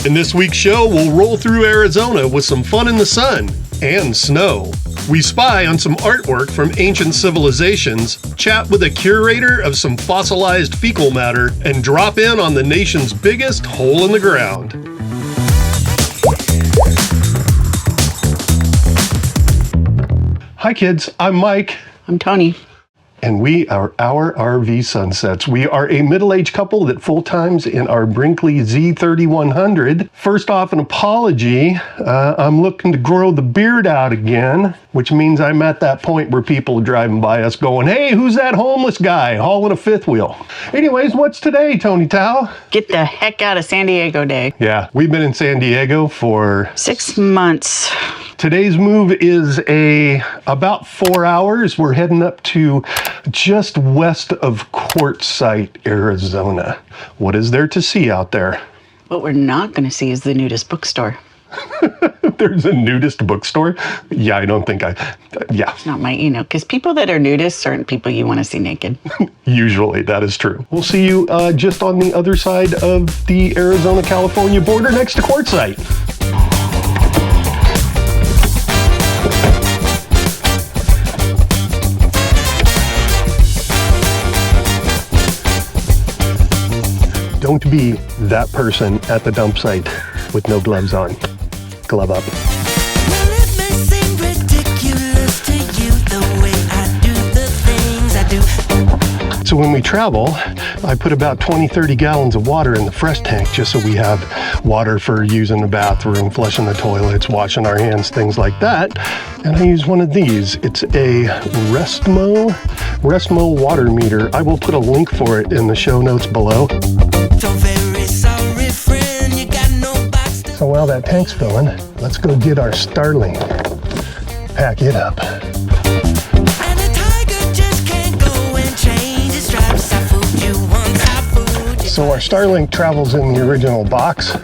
In this week's show, we'll roll through Arizona with some fun in the sun and snow. We spy on some artwork from ancient civilizations, chat with a curator of some fossilized fecal matter, and drop in on the nation's biggest hole in the ground. Hi kids, I'm Mike. I'm Tony. And we are our RV Sunsets. We are a middle-aged couple that full-times in our Brinkley Z3100. First off, an apology. I'm looking to grow the beard out again, which means I'm at that point where people are driving by us going, hey, who's that homeless guy hauling a fifth wheel? Anyways, what's today, Tony Tao? Get the heck out of San Diego Day. Yeah, we've been in San Diego for 6 months. Today's move is about 4 hours. We're heading up to just west of Quartzsite, Arizona. What is there to see out there? What we're not going to see is the nudist bookstore. There's a nudist bookstore? Yeah, I don't think yeah. It's not my, because people that are nudists aren't people you want to see naked. Usually, that is true. We'll see you just on the other side of the Arizona-California border next to Quartzsite. Don't be that person at the dump site with no gloves on. Glove up. Well, it may seem ridiculous to you the way I do the things I do. So when we travel, I put about 20-30 gallons of water in the fresh tank just so we have water for using the bathroom, flushing the toilets, washing our hands, things like that. And I use one of these. It's a Restmo water meter. I will put a link for it in the show notes below. So very sorry, friend, you got no box to... So while that tank's filling, let's go get our Starling. Pack it up. And a tiger just can't go and change its stripes. I fooled you once, I fooled you. So our Starlink travels in the original box,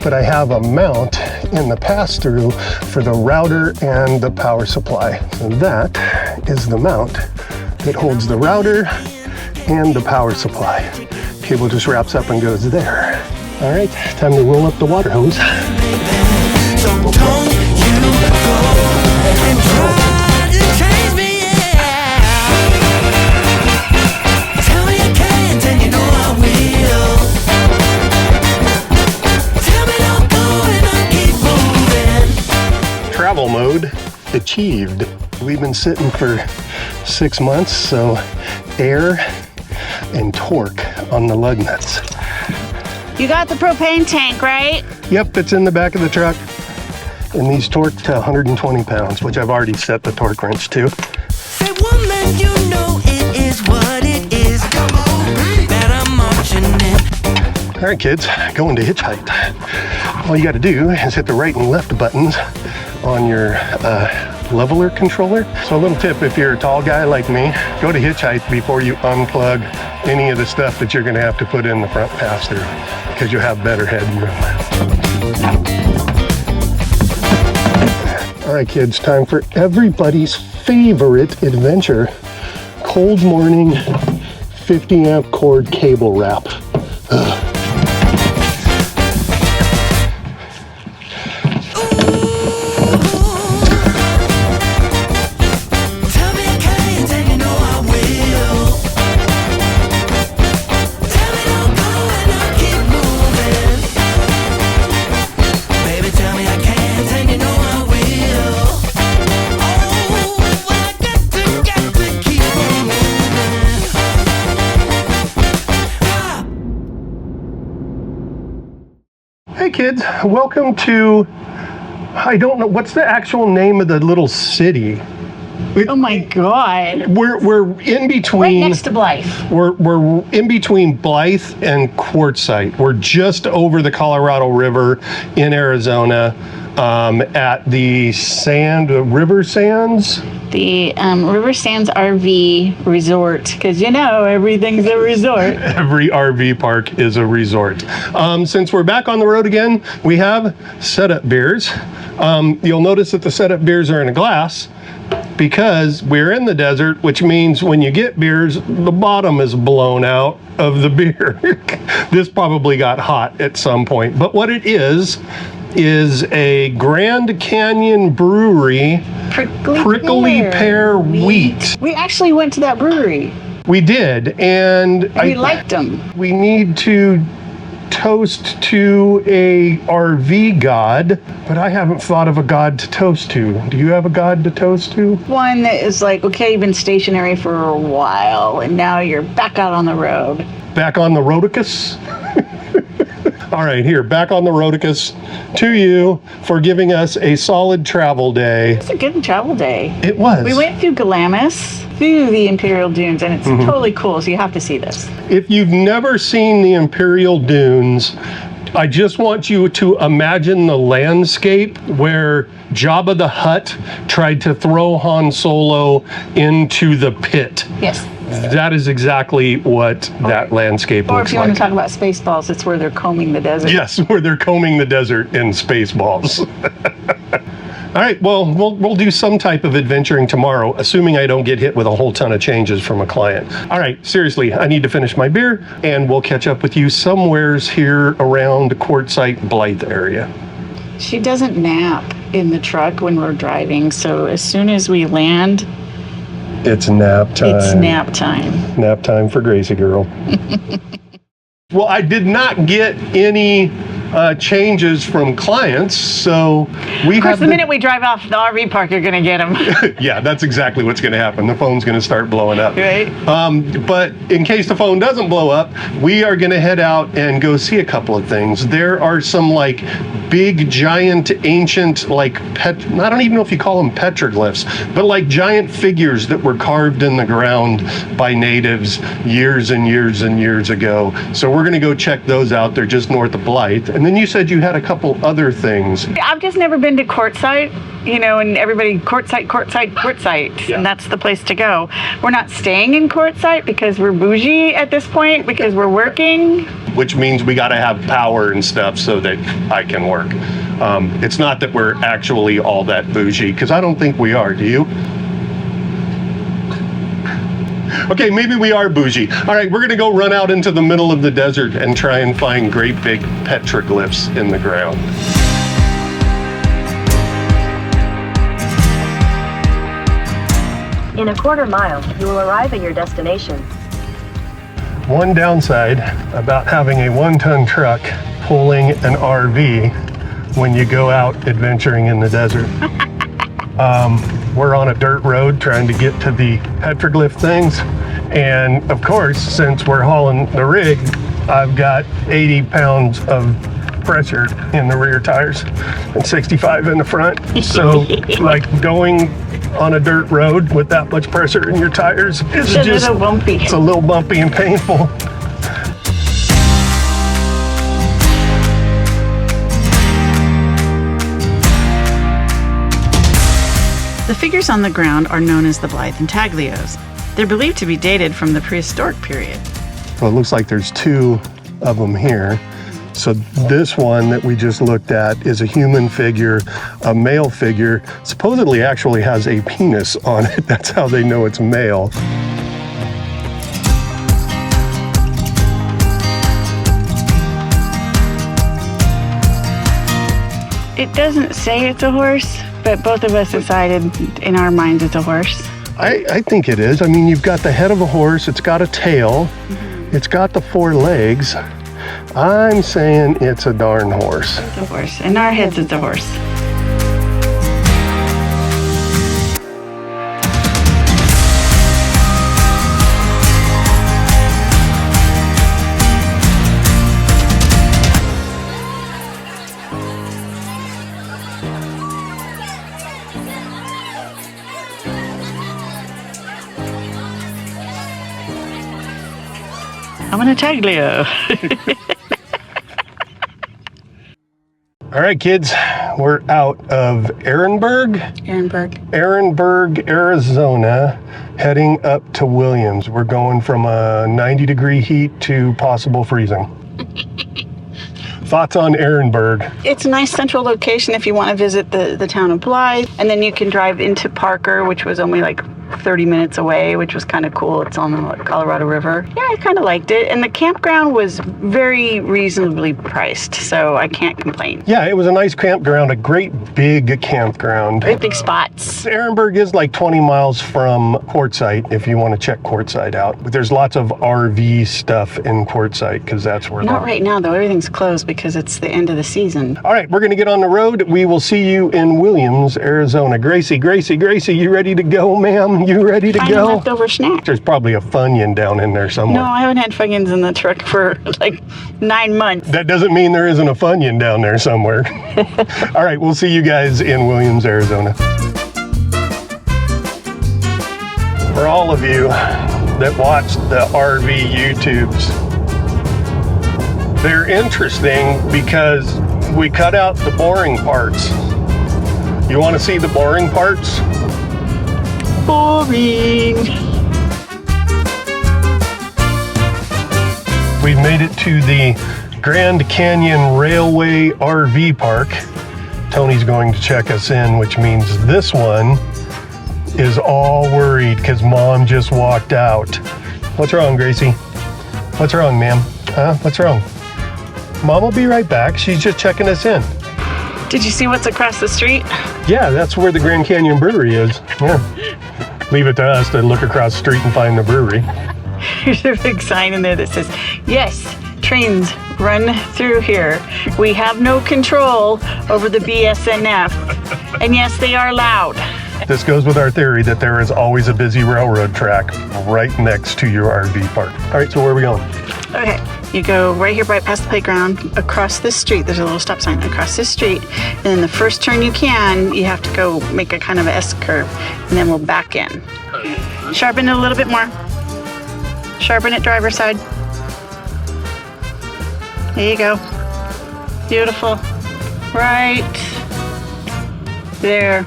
but I have a mount in the pass-through for the router and the power supply. So that is the mount that holds the router and the power supply. Cable just wraps up and goes there. All right, time to roll up the water hose. So don't you go and try to change me, yeah. Tell me I can't and you know I will. Tell me don't go and I'll keep moving. Travel mode achieved. We've been sitting for 6 months, so air and torque on the lug nuts. You got the propane tank, right? Yep, it's in the back of the truck. And these torque to 120 pounds, which I've already set the torque wrench to. Say woman, you know it is what it is. Come on, that I'm marching in. All right, kids, going to hitch height. All you gotta do is hit the right and left buttons on your leveler controller. So a little tip, if you're a tall guy like me, go to hitch height before you unplug any of the stuff that you're gonna have to put in the front pass-through, because you'll have better headroom. All right, kids, time for everybody's favorite adventure. Cold morning, 50 amp cord cable wrap. Tell me I can't and you know I will. Tell me don't go and I'll keep moving. Baby, tell me I can't and you know I will. Oh, well I got to keep on moving. Ah. Hey kids, welcome to, I don't know, what's the actual name of the little city? Oh my God. We're in between. Right next to Blythe. We're in between Blythe and Quartzsite. We're just over the Colorado River in Arizona, at the river sands. the River Sands RV Resort, because you know everything's a resort. Every RV park is a resort. Since we're back on the road again, we have setup beers. You'll notice that the setup beers are in a glass because we're in the desert, which means when you get beers, the bottom is blown out of the beer. This probably got hot at some point, but what it is a Grand Canyon Brewery Prickly Pear Wheat. We actually went to that brewery. We did, and We liked them. We need to toast to a RV god, but I haven't thought of a god to toast to. Do you have a god to toast to? One that is like, okay, you've been stationary for a while, and now you're back out on the road. Back on the Rhodicus? All right, here, back on the Rhodicus to you for giving us a solid travel day. It's a good travel day. It was. We went through Glamis, through the Imperial Dunes, and it's totally cool, so you have to see this. If you've never seen the Imperial Dunes, I just want you to imagine the landscape where Jabba the Hutt tried to throw Han Solo into the pit. Yes. That is exactly what that landscape Or looks if you like. want to talk about Spaceballs, it's where they're combing the desert. Yes, where they're combing the desert in Spaceballs. All right, well, we'll do some type of adventuring tomorrow, assuming I don't get hit with a whole ton of changes from a client. All right, seriously, I need to finish my beer, and we'll catch up with you somewheres here around Quartzsite Blythe area. She doesn't nap in the truck when we're driving, so as soon as we land, It's nap time. it's nap time. Nap time for Gracie girl. Well, I did not get any changes from clients, so we Of course, have the minute we drive off the RV park, you're going to get them. Yeah, that's exactly what's going to happen. The phone's going to start blowing up. Right. But in case the phone doesn't blow up, we are going to head out and go see a couple of things. There are some like big, giant, ancient, like I don't even know if you call them petroglyphs, but like giant figures that were carved in the ground by natives years and years and years ago. So we're going to go check those out. They're just north of Blythe. And then you said you had a couple other things. I've just never been to Quartzsite, you know, and everybody, Quartzsite, Yeah. and that's the place to go. We're not staying in Quartzsite because we're bougie at this point, because we're working. Which means we got to have power and stuff so that I can work. It's not that we're actually all that bougie, because I don't think we are. Do you? Okay, maybe we are bougie. All right, we're going to go run out into the middle of the desert and try and find great big petroglyphs in the ground. In a quarter mile, you will arrive at your destination. One downside about having a one-ton truck pulling an RV when you go out adventuring in the desert. We're on a dirt road trying to get to the petroglyph things. And of course, since we're hauling the rig, I've got 80 pounds of pressure in the rear tires and 65 in the front. So like going on a dirt road with that much pressure in your tires is It's a just little bumpy. It's a little bumpy and painful. The figures on the ground are known as the Blythe Intaglios. They're believed to be dated from the prehistoric period. Well, it looks like there's two of them here. So this one that we just looked at is a human figure, a male figure, supposedly actually has a penis on it. That's how they know it's male. It doesn't say it's a horse, but both of us decided in our minds it's a horse. I think it is. I mean, you've got the head of a horse, it's got a tail, it's got the four legs. I'm saying it's a darn horse. It's a horse. In our heads, it's a horse. I'm an Intaglio. All right, kids, we're out of Ehrenberg, Arizona, heading up to Williams. We're going from a 90-degree heat to possible freezing. Thoughts on Ehrenberg? It's a nice central location if you want to visit the town of Blythe, and then you can drive into Parker, which was only like 30 minutes away, which was kind of cool. It's on the Colorado River. Yeah, I kind of liked it. And the campground was very reasonably priced, so I can't complain. Yeah, it was a nice campground, a great big campground. Great big spots. Ehrenberg is like 20 miles from Quartzsite if you want to check Quartzsite out. But there's lots of RV stuff in Quartzsite because that's where Not right now, though. Everything's closed because it's the end of the season. All right, we're going to get on the road. We will see you in Williams, Arizona. Gracie, you ready to go, ma'am? You ready to Find a go? leftover snack. There's probably a Funyun down in there somewhere. No, I haven't had Funyuns in the truck for like 9 months. That doesn't mean there isn't a Funyun down there somewhere. All right, we'll see you guys in Williams, Arizona. For all of you that watch the RV YouTubes, they're interesting because we cut out the boring parts. You want to see the boring parts? Boring. We've made it to the Grand Canyon Railway RV Park. Tony's going to check us in, which means this one is all worried because Mom just walked out. What's wrong, Gracie? What's wrong, ma'am? Huh? What's wrong? Mom will be right back. She's just checking us in. Did you see what's across the street? Yeah, that's where the Grand Canyon Brewery is. Yeah. Leave it to us to look across the street and find the brewery. There's a big sign in there that says, yes, trains run through here. We have no control over the BSNF. And yes, they are loud. This goes with our theory that there is always a busy railroad track right next to your RV park. All right, so where are we going? Okay, you go right here, right past the playground, across this street. There's a little stop sign across this street. And then the first turn you can, you have to go make a kind of S curve. And then we'll back in. Sharpen it a little bit more. Sharpen it driver's side. There you go. Beautiful. Right there.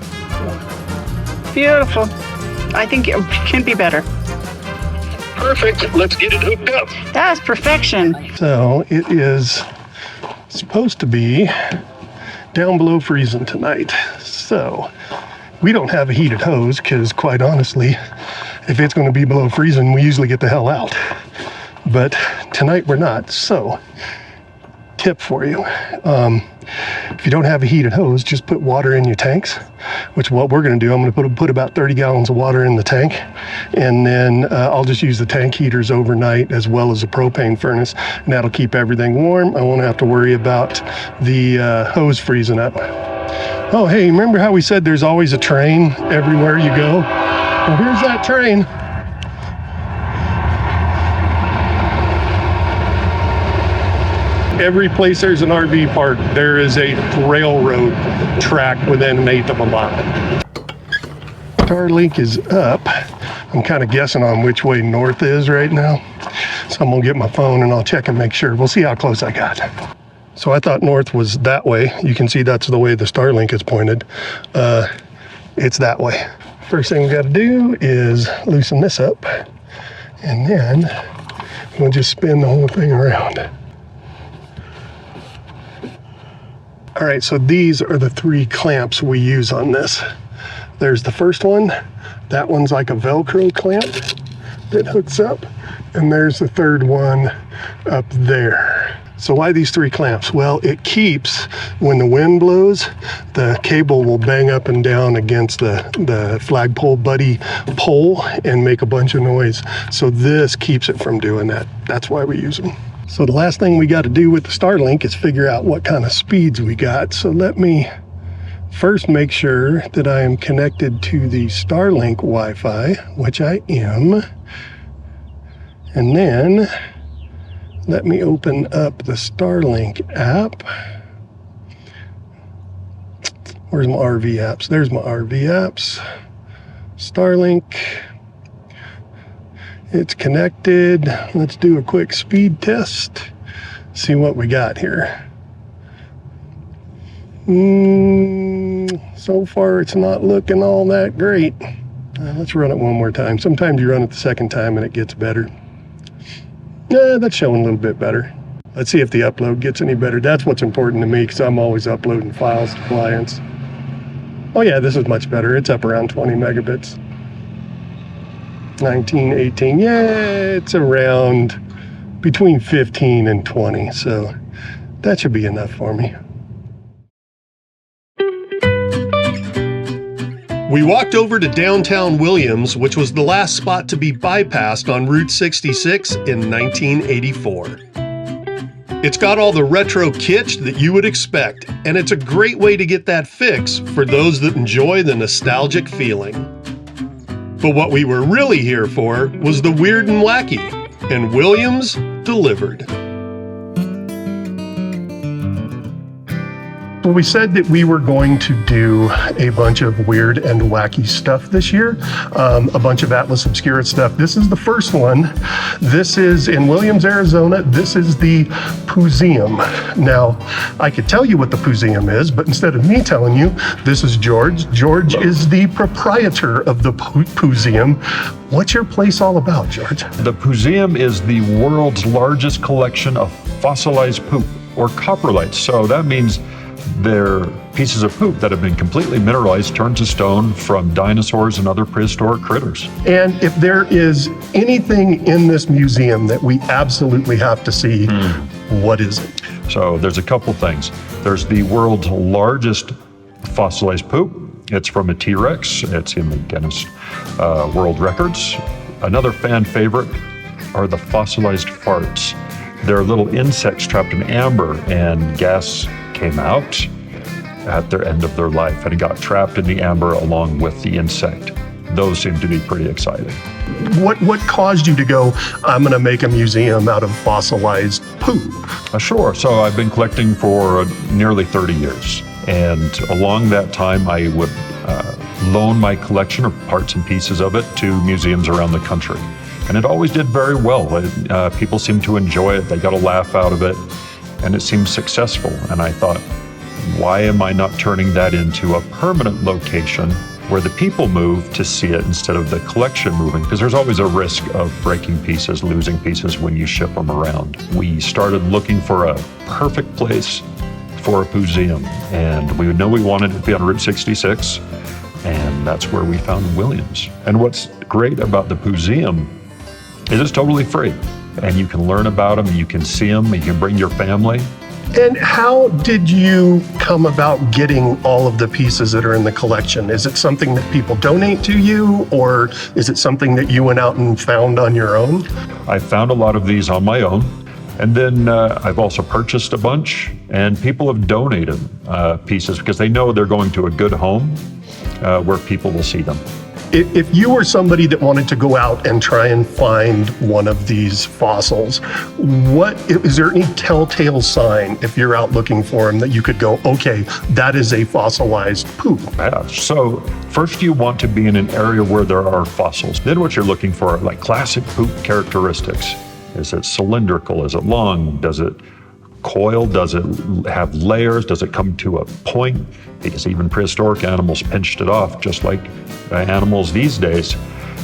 Beautiful. I think it can be better. Perfect. Let's get it hooked up. That is perfection. So it is supposed to be down below freezing tonight. So we don't have a heated hose because quite honestly, if it's going to be below freezing, we usually get the hell out. But tonight we're not. So tip for you. If you don't have a heated hose, just put water in your tanks, which is what we're going to do. I'm going to put about 30 gallons of water in the tank, and then I'll just use the tank heaters overnight as well as a propane furnace, and that'll keep everything warm. I won't have to worry about the hose freezing up. Oh, hey, remember how we said there's always a train everywhere you go? Well, here's that train. Every place there's an RV park, there is a railroad track within an eighth of a mile. Starlink is up. I'm kind of guessing on which way north is right now. So I'm gonna get my phone and I'll check and make sure. We'll see how close I got. So I thought north was that way. You can see that's the way the Starlink is pointed. It's that way. First thing we gotta do is loosen this up, and then we'll just spin the whole thing around. All right, so these are the 3 clamps we use on this. There's the first one. That one's like a Velcro clamp that hooks up. And there's the third one up there. So why these 3 clamps? Well, it keeps, when the wind blows, the cable will bang up and down against the flagpole buddy pole and make a bunch of noise. So this keeps it from doing that. That's why we use them. So the last thing we got to do with the Starlink is figure out what kind of speeds we got. So let me first make sure that I am connected to the Starlink Wi-Fi, which I am. And then let me open up the Starlink app. Where's my RV apps? There's my RV apps. Starlink. It's connected. Let's do a quick speed test. See what we got here. So far, it's not looking all that great. Let's run it one more time. Sometimes you run it the second time and it gets better. Yeah, that's showing a little bit better. Let's see if the upload gets any better. That's what's important to me because I'm always uploading files to clients. Oh yeah, this is much better. It's up around 20 megabits. 19, 18, yeah, it's around between 15 and 20, so that should be enough for me. We walked over to downtown Williams, which was the last spot to be bypassed on Route 66 in 1984. It's got all the retro kitsch that you would expect, and it's a great way to get that fix for those that enjoy the nostalgic feeling. But what we were really here for was the weird and wacky, and Williams delivered. Well, we said that we were going to do a bunch of weird and wacky stuff this year, a bunch of Atlas Obscura stuff. This is the first one. This is in Williams, Arizona. This is the Poozeum. Now, I could tell you what the Poozeum is, but instead of me telling you, this is George. George is the proprietor of the Poozeum. What's your place all about, George? The Poozeum is the world's largest collection of fossilized poop, or coprolites. So that means they're pieces of poop that have been completely mineralized, turned to stone from dinosaurs and other prehistoric critters. And if there is anything in this museum that we absolutely have to see, what is it? So there's a couple things. There's the world's largest fossilized poop. It's from a T-Rex. It's in the Guinness World Records. Another fan favorite are the fossilized farts. They're little insects trapped in amber, and gas came out at their end of their life, and it got trapped in the amber along with the insect. Those seem to be pretty exciting. What caused you to go, I'm going to make a museum out of fossilized poop? Sure. So I've been collecting for nearly 30 years. And along that time, I would loan my collection or parts and pieces of it to museums around the country. And it always did very well. People seemed to enjoy it. They got a laugh out of it. And it seemed successful. And I thought, why am I not turning that into a permanent location where the people move to see it instead of the collection moving? Because there's always a risk of breaking pieces, losing pieces when you ship them around. We started looking for a perfect place for a Poozeum, and we know we wanted it to be on Route 66, and that's where we found Williams. And what's great about the Poozeum is it's totally free. And you can learn about them, you can see them, you can bring your family. And how did you come about getting all of the pieces that are in the collection? Is it something that people donate to you, or is it something that you went out and found on your own? I found a lot of these on my own. And then I've also purchased a bunch, and people have donated pieces because they know they're going to a good home where people will see them. If you were somebody that wanted to go out and try and find one of these fossils, is there any telltale sign if you're out looking for them that you could go, okay, that is a fossilized poop? Yeah. So first you want to be in an area where there are fossils. Then what you're looking for are like classic poop characteristics. Is it cylindrical? Is it long? Does it coil? Does it have layers? Does it come to a point? Because even prehistoric animals pinched it off, just like animals these days.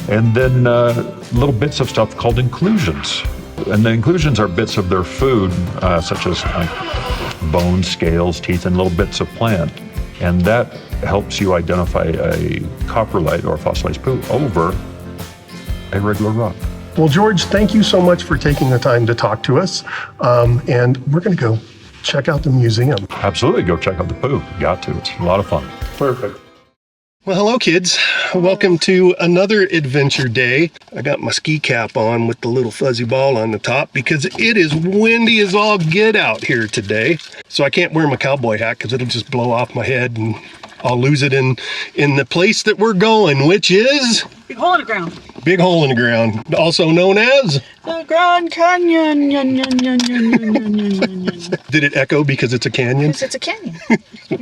And then little bits of stuff called inclusions. And the inclusions are bits of their food, such as bones, scales, teeth, and little bits of plant. And that helps you identify a coprolite or fossilized poop over a regular rock. Well, George, thank you so much for taking the time to talk to us. And we're going to go check out the museum. Absolutely, go check out the poop. Got to. It's a lot of fun. Perfect. Well, hello, kids. Welcome to another adventure day. I got my ski cap on with the little fuzzy ball on the top because it is windy as all get out here today. So I can't wear my cowboy hat because it'll just blow off my head and I'll lose it in the place that we're going, which is... Big hole in the ground. Big hole in the ground, also known as... The Grand Canyon. Did it echo because it's a canyon? Because it's a canyon.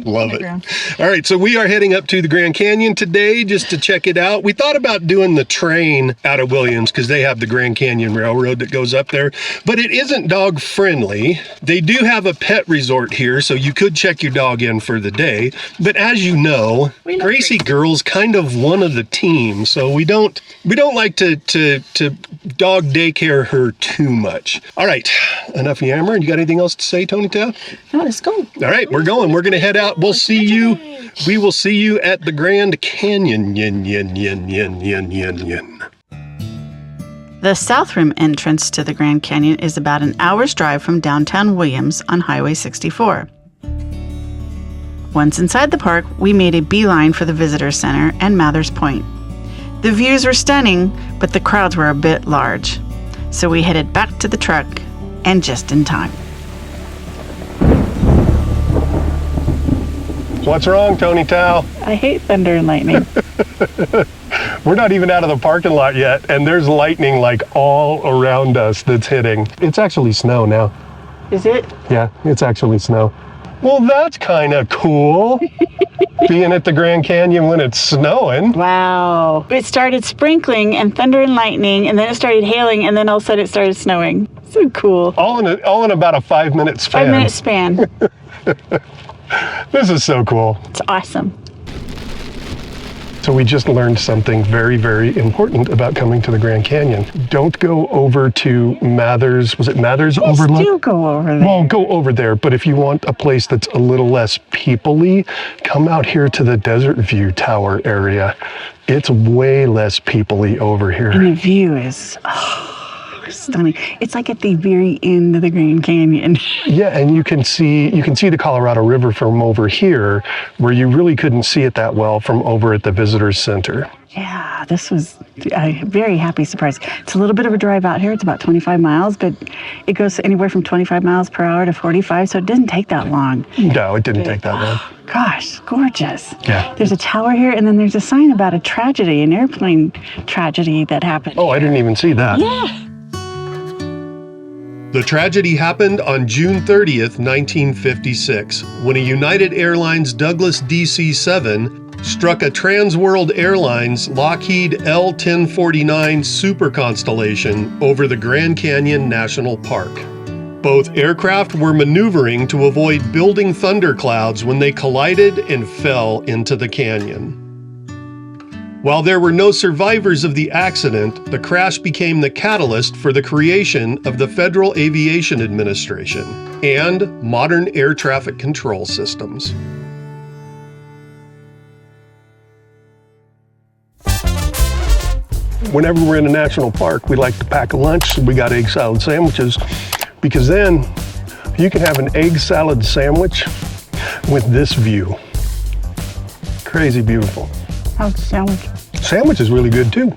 Love it. All right, so we are heading up to the Grand Canyon today just to check it out. We thought about doing the train out of Williams because they have the Grand Canyon Railroad that goes up there, but it isn't dog friendly. They do have a pet resort here, so you could check your dog in for the day. But as you know, Gracie Girl's kind of one of the team, so we don't like to dog daycare her too much. All right, enough yammering. You got anything else to say, Tony Tao? No, let's go. All right, we're going. We're going to head out. We'll see you. We will see you at the Grand Canyon. The South Rim entrance to the Grand Canyon is about an hour's drive from downtown Williams on Highway 64. Once inside the park, we made a beeline for the visitor center and Mathers Point. The views were stunning, but the crowds were a bit large. So we headed back to the truck, and just in time. What's wrong, Tony Tao? I hate thunder and lightning. We're not even out of the parking lot yet, and there's lightning like all around us that's hitting. It's actually snow now. Is it? Yeah, it's actually snow. Well, that's kind of cool. Being at the Grand Canyon when it's snowing. Wow. It started sprinkling and thunder and lightning, and then it started hailing, and then all of a sudden it started snowing. So cool. All in about a 5-minute span. 5-minute span. This is so cool. It's awesome. So we just learned something very, very important about coming to the Grand Canyon. Don't go over to Mathers. Was it Mathers Overlook? Still go over there. Well, go over there, but if you want a place that's a little less people-y, come out here to the Desert View Tower area. It's way less people-y over here. And the view is stunning. It's like at the very end of the Grand Canyon. Yeah, and you can see the Colorado River from over here, where you really couldn't see it that well from over at the Visitors Center. Yeah, this was a very happy surprise. It's a little bit of a drive out here. It's about 25 miles, but it goes anywhere from 25 miles per hour to 45, so it didn't take that long. No, it didn't take that long. Gosh, gorgeous. Yeah. There's a tower here, and then there's a sign about a tragedy, an airplane tragedy that happened. Oh, I didn't even see that. Yeah. The tragedy happened on June 30th, 1956, when a United Airlines Douglas DC-7 struck a Trans World Airlines Lockheed L-1049 Super Constellation over the Grand Canyon National Park. Both aircraft were maneuvering to avoid building thunderclouds when they collided and fell into the canyon. While there were no survivors of the accident, the crash became the catalyst for the creation of the Federal Aviation Administration and modern air traffic control systems. Whenever we're in a national park, we like to pack a lunch. We got egg salad sandwiches, because then you can have an egg salad sandwich with this view. Crazy beautiful. How's the sandwich? Sandwich is really good too.